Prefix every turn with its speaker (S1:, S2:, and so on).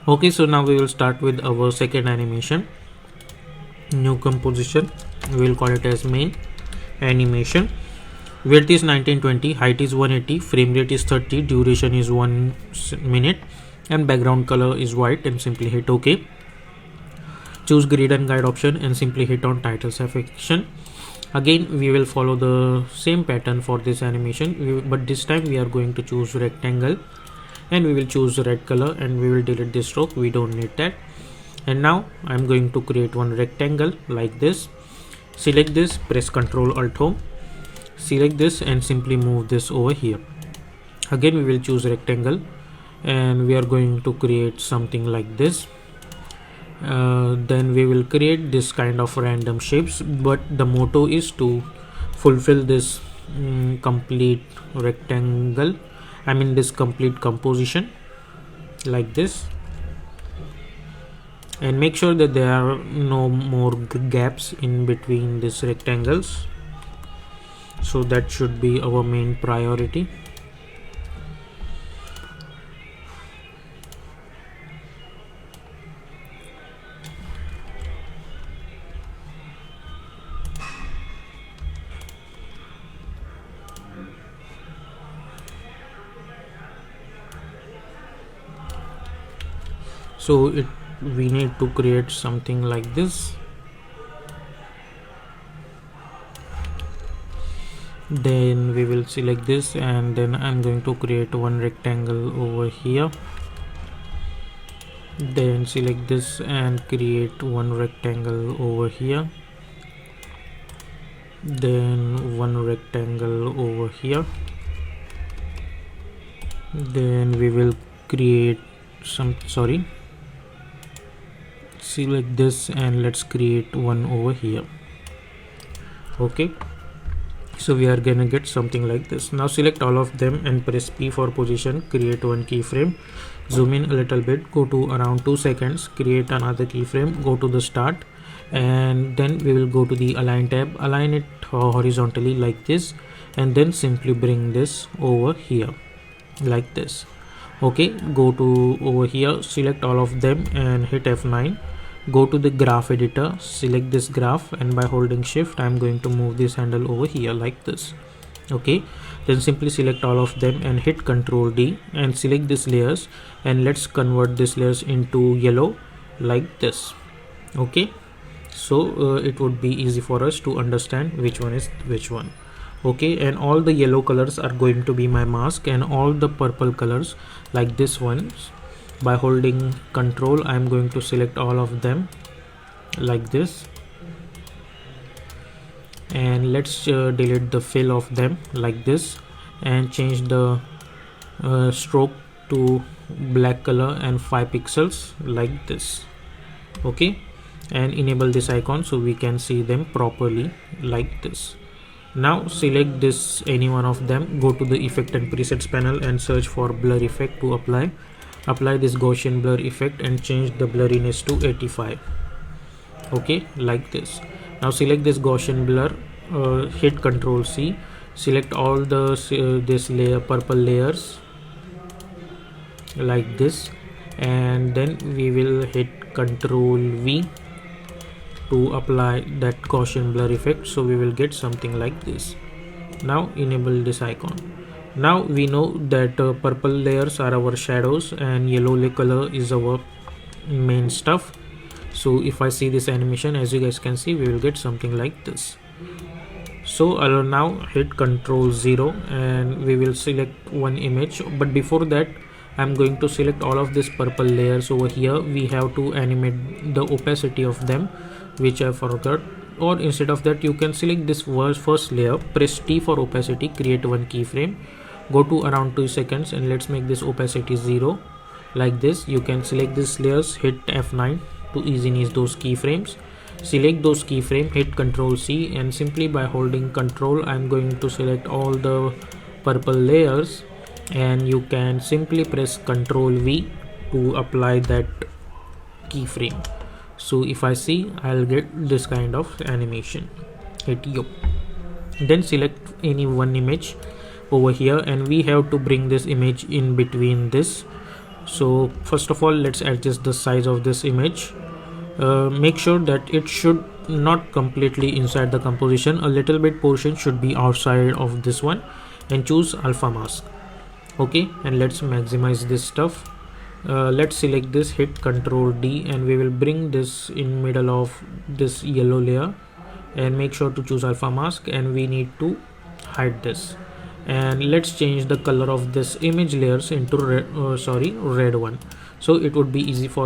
S1: Okay, so now we will start with our second animation. New composition, we will call it as main animation. Width is 1920, height is 180, frame rate is 30, duration is 1 minute, and background color is white, and simply hit OK. Choose grid and guide option and simply hit on title section. Again we will follow the same pattern for this animation, but this time we are going to choose rectangle and we will choose red color and we will delete this stroke, we don't need that. And now I'm going to create one rectangle like this. Select this, press Ctrl Alt Home, select this and simply move this over here. Again we will choose rectangle and we are going to create something like this. Then we will create this kind of random shapes, but the motto is to fulfill this complete rectangle, this complete composition like this, and make sure that there are no more gaps in between these rectangles. So that should be our main priority. So we need to create something like this. Then we will select this and then I'm going to create one rectangle over here. Then select this and create one rectangle over here. Then one rectangle over here. Then we will create select this and let's create one over here. Okay, so we are gonna get something like this. Now select all of them and press P for position, create one keyframe, zoom in a little bit, go to around 2 seconds, create another keyframe, go to the start, and then we will go to the align tab, align it horizontally like this, and then simply bring this over here like this. Okay, go to over here, select all of them and hit F9. Go to the graph editor, select this graph, and by holding shift I'm going to move this handle over here like this. Okay, then simply select all of them and hit Ctrl D and select these layers, and let's convert these layers into yellow like this. Okay, so it would be easy for us to understand which one is which one. Okay, and all the yellow colors are going to be my mask, and all the purple colors like this ones, by holding Ctrl I'm going to select all of them like this, and let's delete the fill of them like this and change the stroke to black color and 5 pixels like this. Okay, and enable this icon so we can see them properly like this. Now select this, any one of them, go to the effect and presets panel and search for blur effect to apply this Gaussian blur effect and change the blurriness to 85. Okay, like this. Now select this Gaussian blur, hit Ctrl C, select all the this layer purple layers like this, and then we will hit Ctrl V to apply that Gaussian blur effect, so we will get something like this. Now enable this icon. Now we know that purple layers are our shadows and yellow color is our main stuff. So if I see this animation, as you guys can see, we will get something like this. So I'll now hit Ctrl 0 and we will select one image, but before that I'm going to select all of these purple layers over here. We have to animate the opacity of them, which I forgot, or instead of that you can select this first layer, press T for opacity, create one keyframe, go to around 2 seconds and let's make this opacity 0 like this. You can select these layers, hit F9 to easily those keyframes, select those keyframe, hit Ctrl C, and simply by holding Ctrl I'm going to select all the purple layers, and you can simply press Ctrl V to apply that keyframe. So if I see, I'll get this kind of animation. Hit U, then select any one image over here, and we have to bring this image in between this So first of all, let's adjust the size of this image. Make sure that it should not completely inside the composition, a little bit portion should be outside of this one, and choose alpha mask. Okay, and let's maximize this stuff. Let's select this, hit Ctrl D, and we will bring this in middle of this yellow layer, and make sure to choose alpha mask, and we need to hide this. And let's change the color of this image layers into red one, so it would be easy for